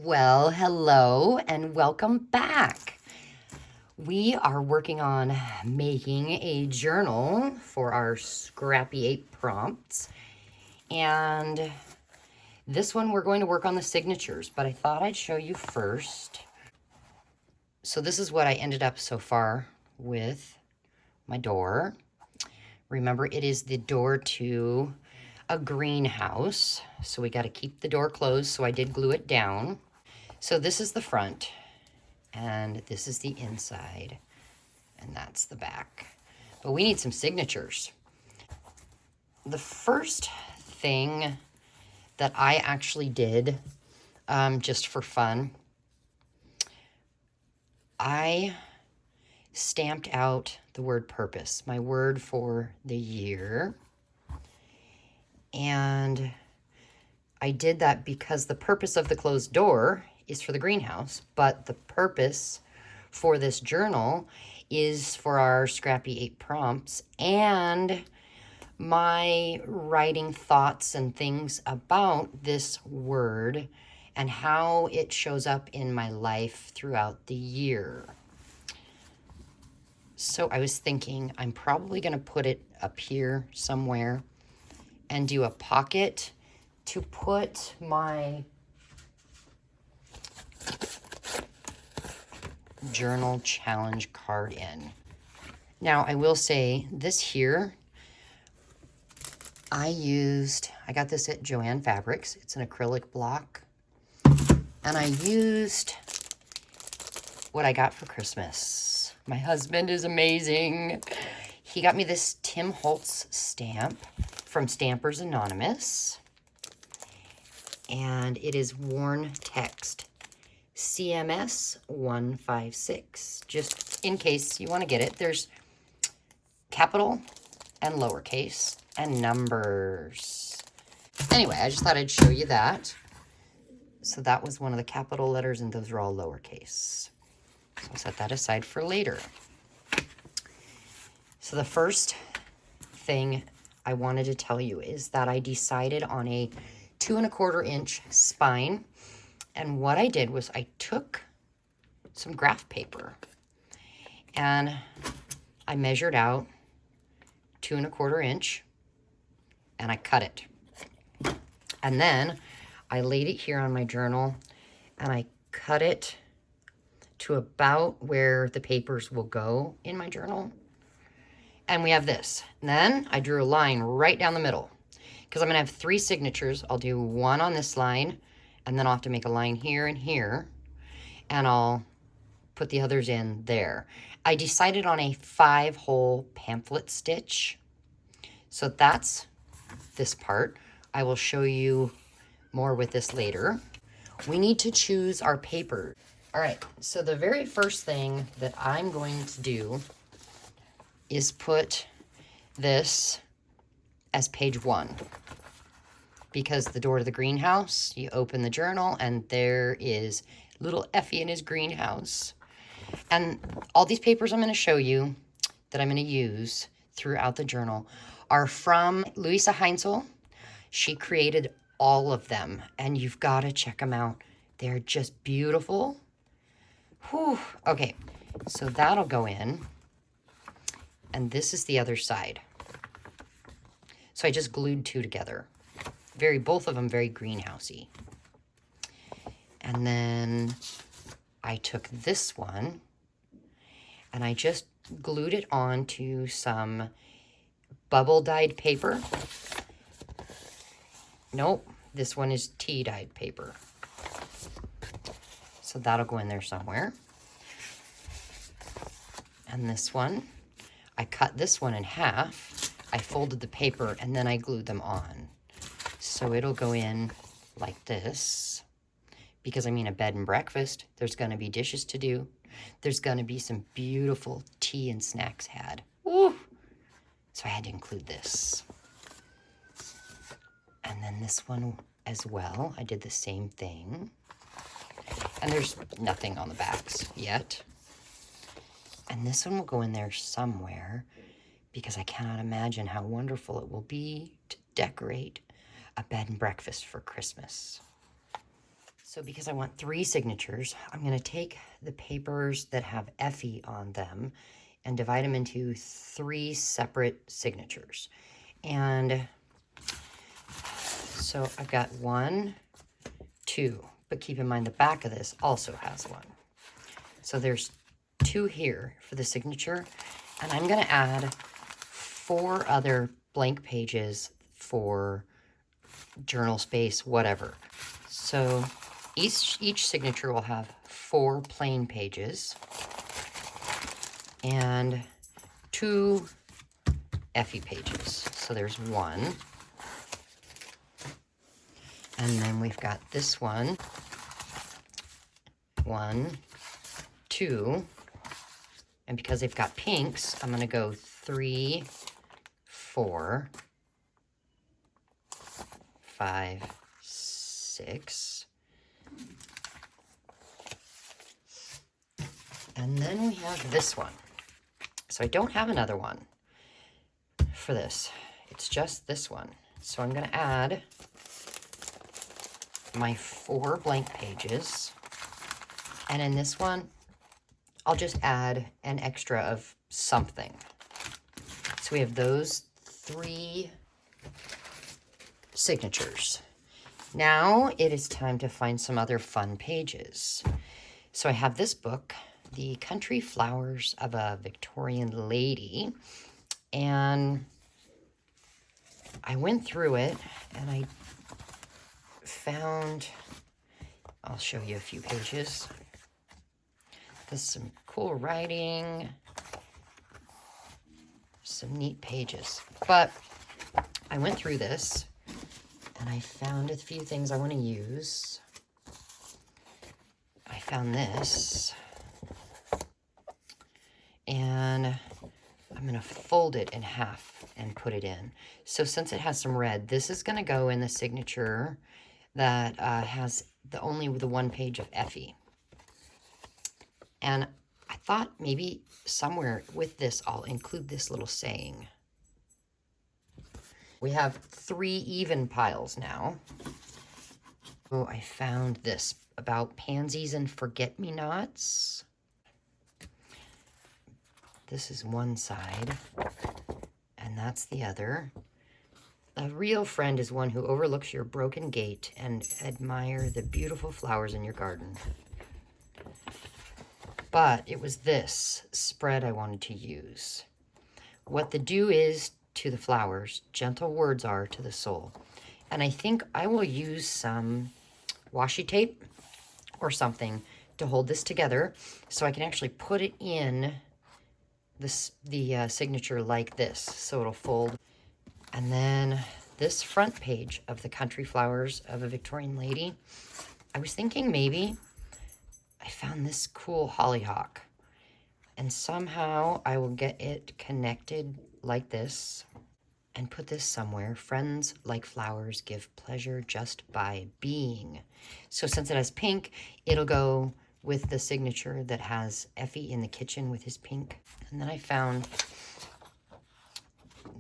Well, hello and welcome back. We are working on making a journal for our Scrappy 8 prompts. And this one we're going to work on the signatures, but I thought I'd show you first. So this is what I ended up so far with my door. Remember, it is the door to a greenhouse. So we got to keep the door closed, so I did glue it down. So this is the front, and this is the inside, and that's the back. But we need some signatures. The first thing that I actually did, just for fun, I stamped out the word purpose, my word for the year. And I did that because the purpose of the closed door is for the greenhouse, but the purpose for this journal is for our Scrappy 8 prompts and my writing thoughts and things about this word and how it shows up in my life throughout the year. So I was thinking I'm probably going to put it up here somewhere and do a pocket to put my journal challenge card in. Now, I will say this here, I got this at Joann Fabrics. It's an acrylic block. And I used what I got for Christmas. My husband is amazing. He got me this Tim Holtz stamp from Stampers Anonymous. And it is worn text. CMS 156, just in case you want to get it. There's capital and lowercase and numbers. Anyway, I just thought I'd show you that. So that was one of the capital letters, and those are all lowercase. So I'll set that aside for later. So the first thing I wanted to tell you is that I decided on a 2 1/4 inch spine. And what I did was I took some graph paper and I measured out 2 1/4 inch and I cut it. And then I laid it here on my journal and I cut it to about where the papers will go in my journal. And we have this. And then I drew a line right down the middle because I'm going to have 3 signatures. I'll do one on this line, and then I'll have to make a line here and here, and I'll put the others in there. I decided on a 5-hole pamphlet stitch. So that's this part. I will show you more with this later. We need to choose our paper. All right, so the very first thing that I'm going to do is put this as page 1. Because the door to the greenhouse, you open the journal and there is little Effie in his greenhouse. And all these papers I'm going to show you that I'm going to use throughout the journal are from Louisa Heinzel. She created all of them and you've got to check them out. They're just beautiful. Whew. Okay, so that'll go in. And this is the other side. So I just glued 2 together. Both of them very greenhousey. And then I took this one and I just glued it onto some bubble dyed paper. Nope, this one is tea dyed paper. So that'll go in there somewhere. And this one, I cut this one in half. I folded the paper and then I glued them on. So it'll go in like this, because I mean a bed and breakfast, there's going to be dishes to do. There's going to be some beautiful tea and snacks had. Woo! So I had to include this. And then this one as well, I did the same thing. And there's nothing on the backs yet. And this one will go in there somewhere, because I cannot imagine how wonderful it will be to decorate a bed and breakfast for Christmas. So because I want 3 signatures, I'm going to take the papers that have Effie on them and divide them into 3 separate signatures. And so I've got 1, 2, but keep in mind the back of this also has 1. So there's 2 here for the signature, and I'm going to add 4 other blank pages for journal space, whatever. So each signature will have 4 plain pages and 2 Effie pages. So there's 1. And then we've got this one. 1, 2. And because they've got pinks, I'm going to go 3, 4, 5, 6. And then we have this one. So I don't have another one for this. It's just this one. So I'm going to add my 4 blank pages. And in this one, I'll just add an extra of something. So we have those 3 signatures. Now it is time to find some other fun pages. So I have this book, The Country Flowers of a Victorian Lady, and I went through it and I found, I'll show you a few pages. There's some cool writing, some neat pages. But I went through this and I found a few things I want to use. I found this, and I'm going to fold it in half and put it in. So since it has some red, this is going to go in the signature that has only the 1 page of Effie. And I thought maybe somewhere with this, I'll include this little saying. We have 3 even piles now. Oh, I found this about pansies and forget-me-nots. This is one side, and that's the other. A real friend is one who overlooks your broken gate and admire the beautiful flowers in your garden. But it was this spread I wanted to use. What the dew is to the flowers, gentle words are to the soul. And I think I will use some washi tape or something to hold this together so I can actually put it in the signature like this, so it'll fold. And then this front page of The Country Flowers of a Victorian Lady, I was thinking maybe I found this cool hollyhock, and somehow I will get it connected like this and put this somewhere. Friends like flowers give pleasure just by being. So since it has pink, it'll go with the signature that has Effie in the kitchen with his pink. And then I found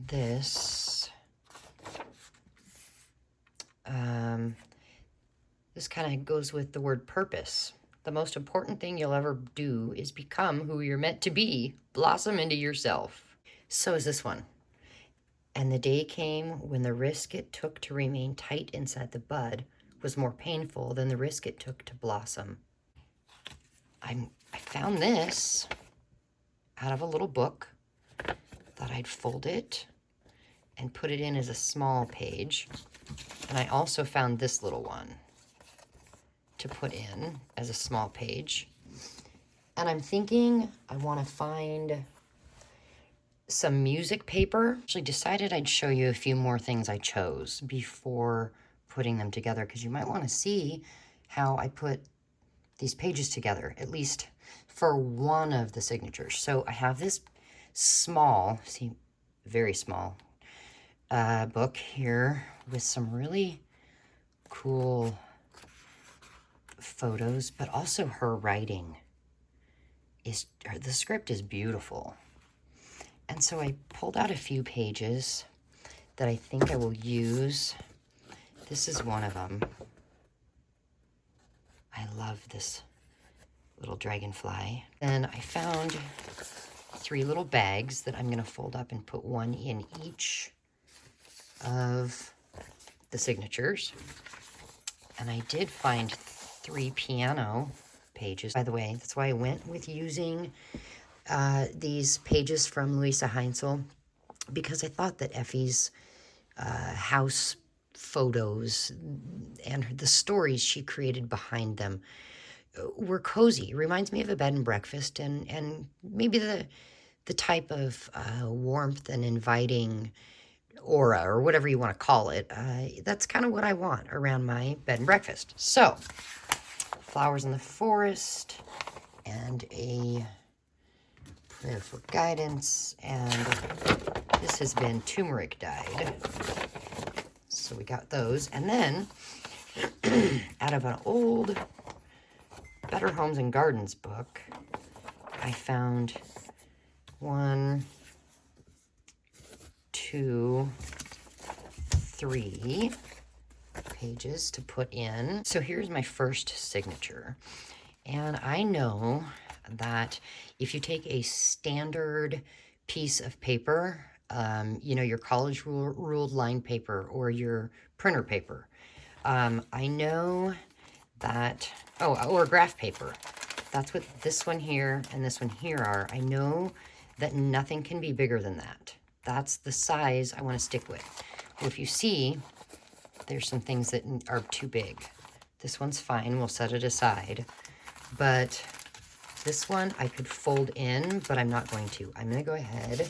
this. This kind of goes with the word purpose. The most important thing you'll ever do is become who you're meant to be. Blossom into yourself. So is this one. And the day came when the risk it took to remain tight inside the bud was more painful than the risk it took to blossom. I found this out of a little book. Thought I'd fold it and put it in as a small page. And I also found this little one to put in as a small page. And I'm thinking I want to find some music paper. Actually decided I'd show you a few more things I chose before putting them together, because you might want to see how I put these pages together, at least for one of the signatures. So I have this small, see, very small book here with some really cool photos, but also her writing is, the script is beautiful. And so I pulled out a few pages that I think I will use. This is one of them. I love this little dragonfly. Then I found 3 little bags that I'm going to fold up and put one in each of the signatures. And I did find 3 piano pages. By the way, that's why I went with using these pages from Louisa Heinzel, because I thought that Effie's house photos and the stories she created behind them were cozy. It reminds me of a bed and breakfast, and maybe the type of warmth and inviting aura, or whatever you want to call it. That's kind of what I want around my bed and breakfast. So, flowers in the forest, and a prayer for guidance, and this has been turmeric dyed. So we got those. And then, out of an old Better Homes and Gardens book, I found 1, 2, 3 pages to put in. So here's my first signature. And I know that if you take a standard piece of paper, you know, your college ruled line paper or your printer paper, I know that, or graph paper. That's what this one here and this one here are. I know that nothing can be bigger than that. That's the size I want to stick with. Well, if you see, there's some things that are too big. This one's fine. We'll set it aside. But this one I could fold in, but I'm not going to. I'm going to go ahead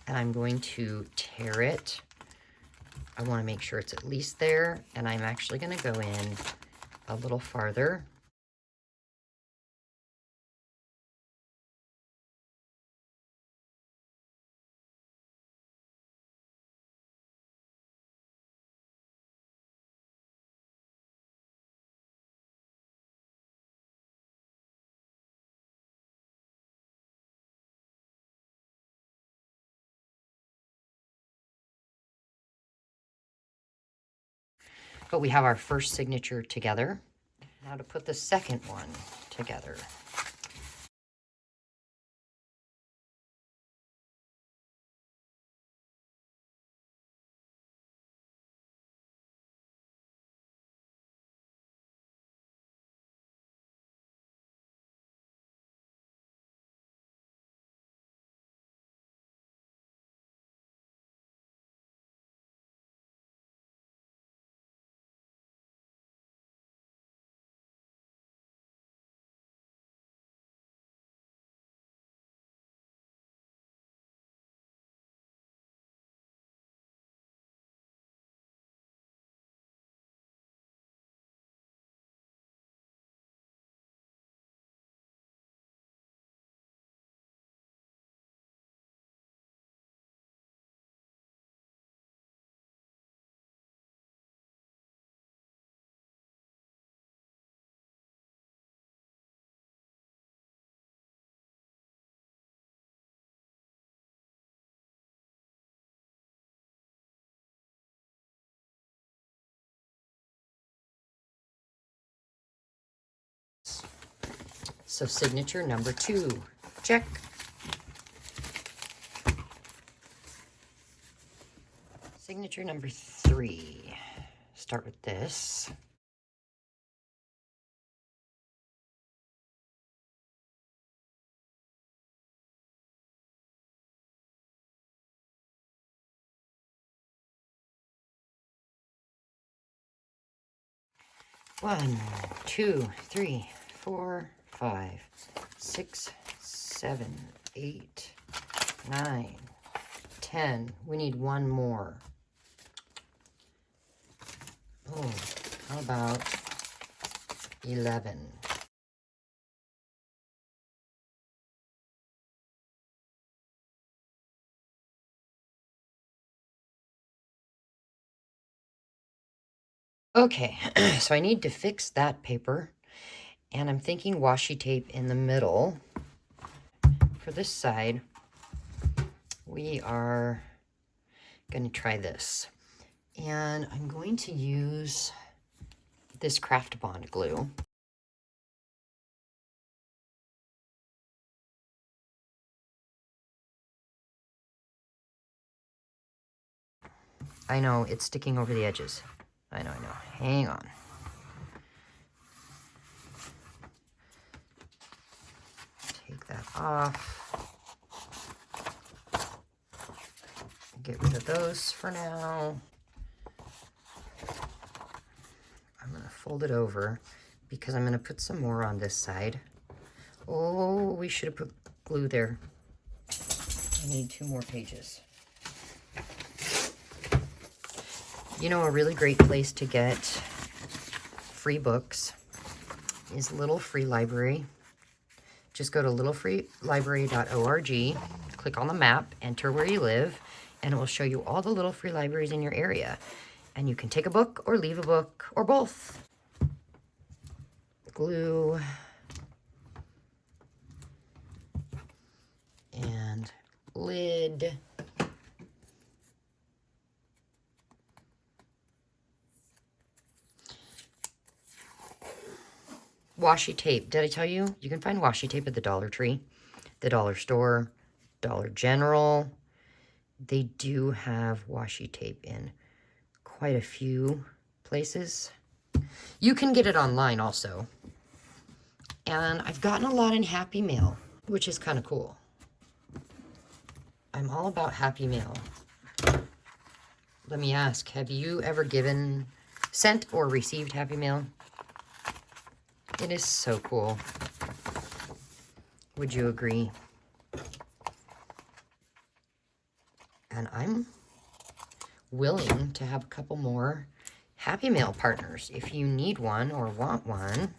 and I'm going to tear it. I want to make sure it's at least there, and I'm actually going to go in a little farther. But we have our first signature together. Now to put the second one together. So signature number 2, check. Signature number 3, start with this. One, 2, 3, 4, 5, 6, 7, 8, 9, 10. We need one more. Oh, how about 11? Okay, so I need to fix that paper, and I'm thinking washi tape in the middle. For this side, we are going to try this. And I'm going to use this Craft Bond glue. I know, it's sticking over the edges. I know. Hang on. Take that off. Get rid of those for now. I'm going to fold it over because I'm going to put some more on this side. Oh, we should have put glue there. I need 2 more pages. You know, a really great place to get free books is Little Free Library. Just go to littlefreelibrary.org, click on the map, enter where you live, and it will show you all the little free libraries in your area. And you can take a book or leave a book or both. Glue. And lid. Washi tape. Did I tell you? You can find washi tape at the Dollar Tree, the Dollar Store, Dollar General. They do have washi tape in quite a few places. You can get it online also. And I've gotten a lot in Happy Mail, which is kind of cool. I'm all about Happy Mail. Let me ask, have you ever sent or received Happy Mail? It is so cool. Would you agree? And I'm willing to have a couple more Happy Mail partners if you need one or want one.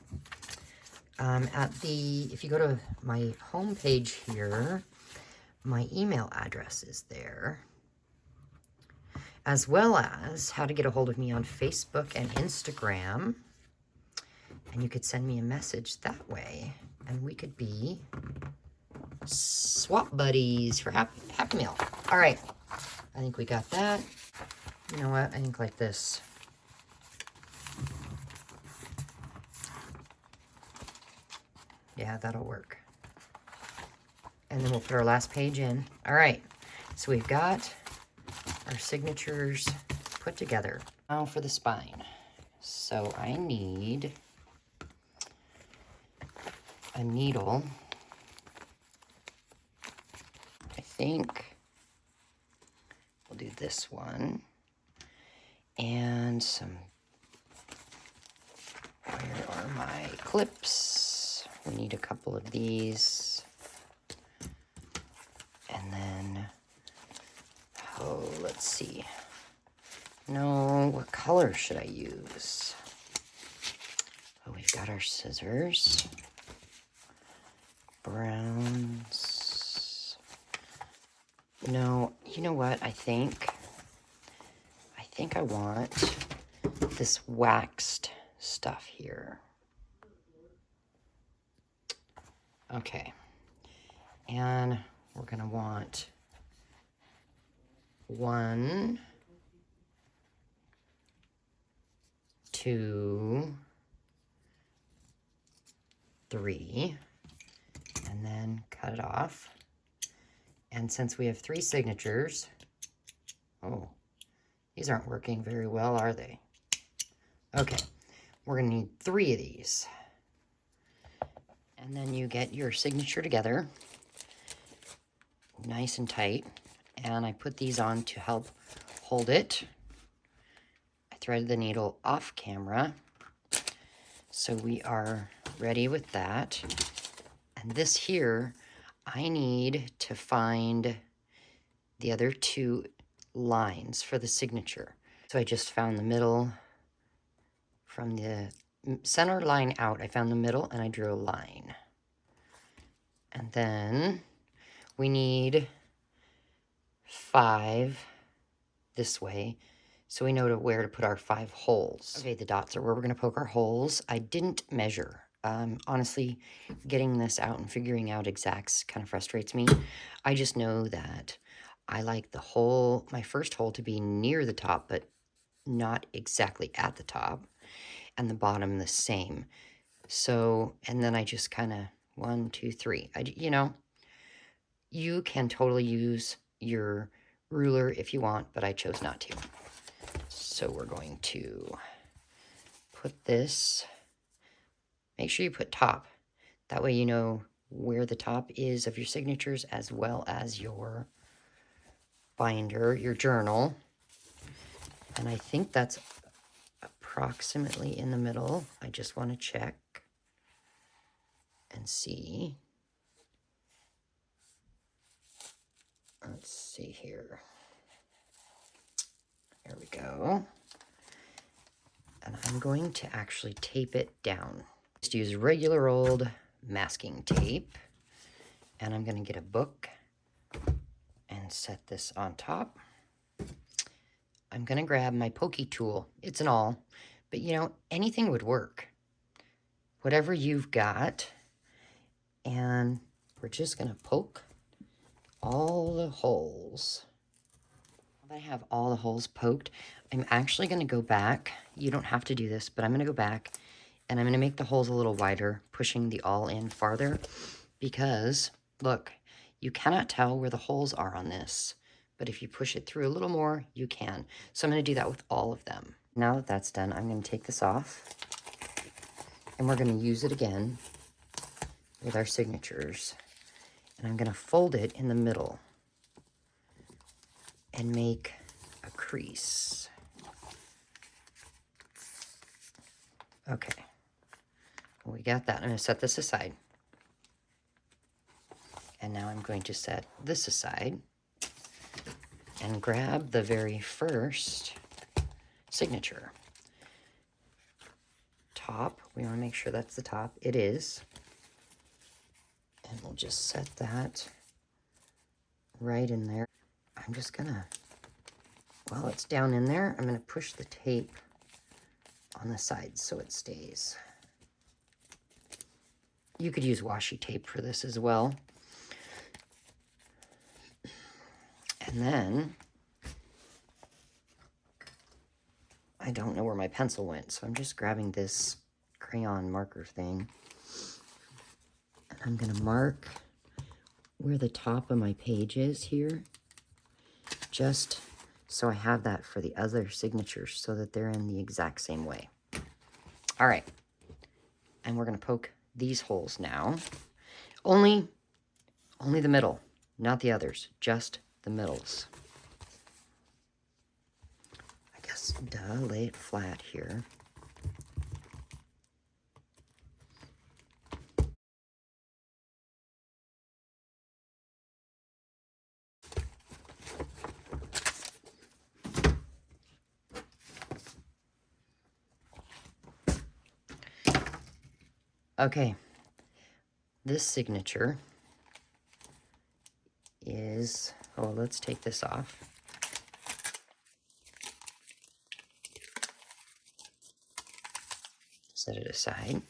If you go to my homepage here, my email address is there, as well as how to get a hold of me on Facebook and Instagram. And you could send me a message that way, and we could be swap buddies for Happy Mail. All right, I think we got that. You know what? I think like this. Yeah, that'll work. And then we'll put our last page in. All right, so we've got our signatures put together. Now for the spine. So I need a needle. I think we'll do this one. And where are my clips? We need a couple of these. And then, let's see. No, what color should I use? Oh, we've got our scissors. Browns. No, you know what? I think I want this waxed stuff here. Okay. And we're gonna want 1, 2, 3, and then cut it off. And since we have 3 signatures, oh, these aren't working very well, are they? Okay, we're gonna need 3 of these. And then you get your signature together, nice and tight. And I put these on to help hold it. I threaded the needle off camera. So we are ready with that. And this here, I need to find the other 2 lines for the signature. So I just found the middle from the center line out. I found the middle and I drew a line. And then we need 5 this way, so we know where to put our 5 holes. Okay, the dots are where we're going to poke our holes. I didn't measure. Honestly, getting this out and figuring out exacts kind of frustrates me. I just know that I like my first hole to be near the top, but not exactly at the top, and the bottom the same. So, and then I just kind of 1, 2, 3. You can totally use your ruler if you want, but I chose not to. So we're going to put this, make sure you put top. That way you know where the top is of your signatures as well as your binder, your journal. And I think that's approximately in the middle. I just want to check and see. Let's see here. There we go. And I'm going to actually tape it down. Just use regular old masking tape. And I'm going to get a book and set this on top. I'm going to grab my pokey tool. It's an awl, but you know, anything would work. Whatever you've got. And we're just going to poke all the holes. Now that I have all the holes poked, I'm actually going to go back. You don't have to do this, but I'm going to go back and I'm going to make the holes a little wider, pushing the awl in farther because, look, you cannot tell where the holes are on this, but if you push it through a little more, you can. So I'm going to do that with all of them. Now that that's done, I'm going to take this off and we're going to use it again with our signatures. And I'm going to fold it in the middle and make a crease. Okay, well, we got that. I'm going to set this aside. And now I'm going to set this aside and grab the very first signature. Top, we want to make sure that's the top. It is. And we'll just set that right in there. I'm just gonna, while it's down in there, I'm gonna push the tape on the sides so it stays. You could use washi tape for this as well. And then, I don't know where my pencil went, so I'm just grabbing this crayon marker thing. And I'm gonna mark where the top of my page is here, just so I have that for the other signatures so that they're in the exact same way. All right, and we're gonna poke these holes now. Only the middle, not the others, just the middles. I guess, lay it flat here. Okay, this signature is, oh, let's take this off. Set it aside.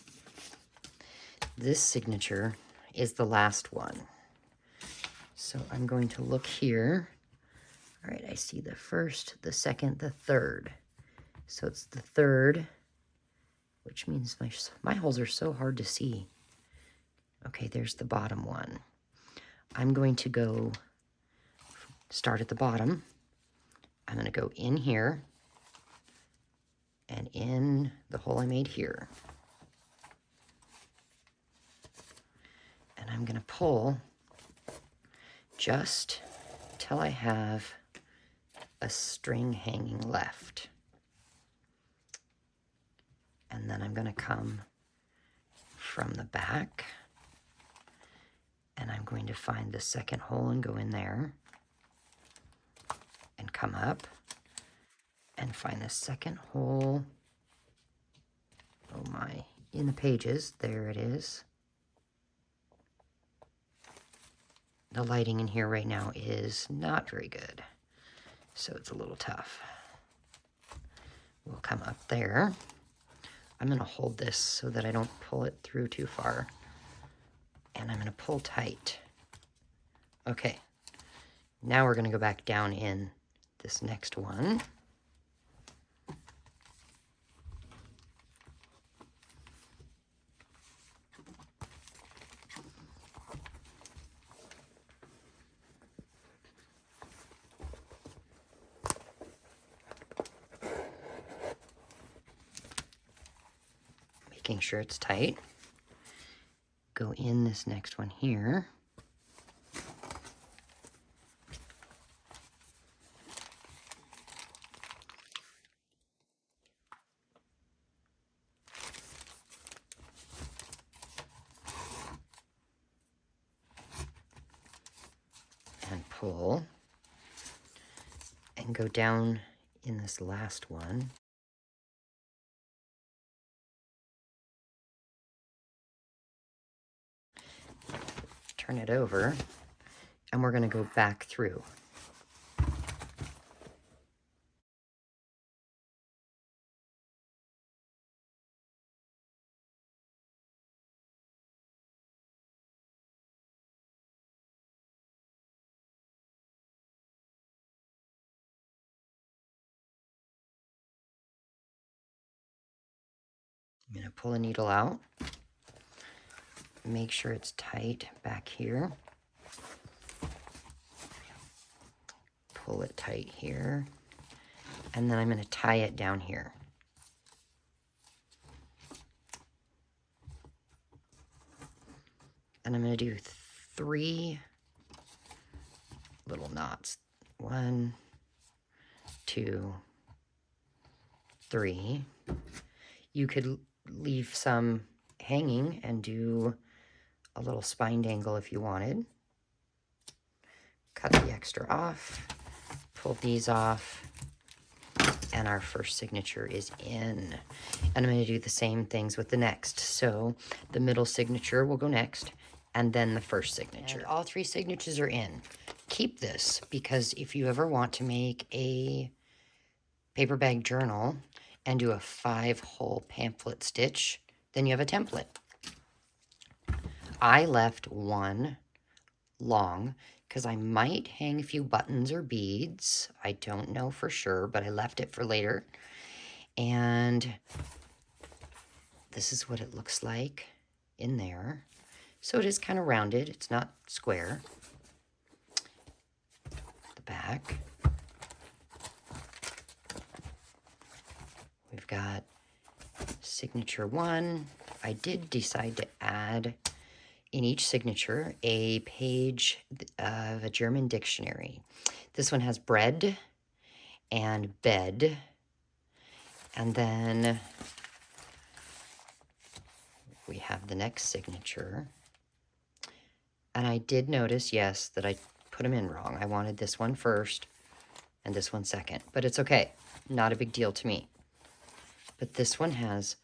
This signature is the last one. So I'm going to look here. All right, I see the first, the second, the third. So it's the third, which means my holes are so hard to see. Okay, there's the bottom one. I'm going to go start at the bottom. I'm going to go in here and in the hole I made here. And I'm going to pull just till I have a string hanging left. And then I'm going to come from the back and I'm going to find the second hole and go in there and come up and find the second hole. Oh my, in the pages, there it is. The lighting in here right now is not very good, so it's a little tough. We'll come up there. I'm going to hold this so that I don't pull it through too far. And I'm going to pull tight. Okay. Now we're going to go back down in this next one. making sure it's tight. Go in this next one here. And pull. And go down in this last one. Turn it over, and we're going to go back through. I'm going to pull a needle out. Make sure it's tight back here. Pull it tight here. And then I'm going to tie it down here. And I'm going to do 3 little knots. 1, 2, 3. You could leave some hanging and do a little spine dangle if you wanted. Cut the extra off, pull these off, and our first signature is in. And I'm going to do the same things with the next. So the middle signature will go next, and then the first signature. And all 3 signatures are in. Keep this, because if you ever want to make a paper bag journal and do a 5-hole pamphlet stitch, then you have a template. I left 1 long because I might hang a few buttons or beads. I don't know for sure, but I left it for later. And this is what it looks like in there. So it is kind of rounded. It's not square. The back. We've got signature 1. I did decide to add in each signature a page of a German dictionary. This one has bread and bed. And then we have the next signature. And I did notice, yes, that I put them in wrong. I wanted this one first and this one second, but it's okay. Not a big deal to me. But this one has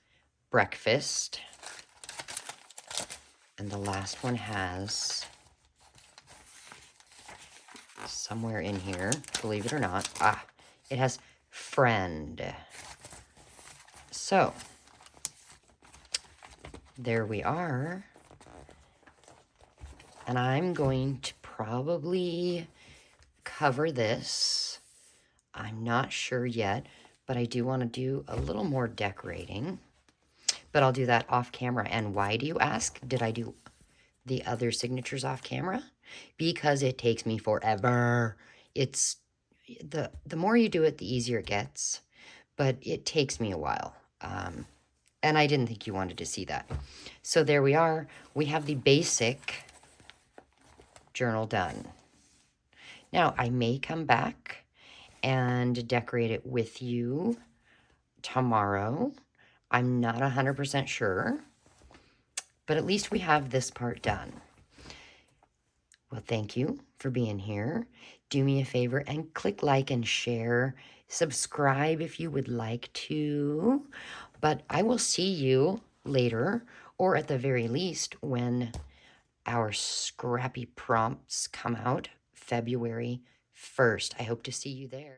breakfast. And the last one has, somewhere in here, believe it or not, it has friend. So, there we are. And I'm going to probably cover this. I'm not sure yet, but I do want to do a little more decorating. But I'll do that off camera. And why do you ask? Did I do the other signatures off camera? Because it takes me forever. It's the more you do it, the easier it gets. But it takes me a while. And I didn't think you wanted to see that. So there we are. We have the basic journal done. Now, I may come back and decorate it with you tomorrow. I'm not 100% sure, but at least we have this part done. Well, thank you for being here. Do me a favor and click like and share. Subscribe if you would like to. But I will see you later, or at the very least, when our scrappy prompts come out February 1st. I hope to see you there.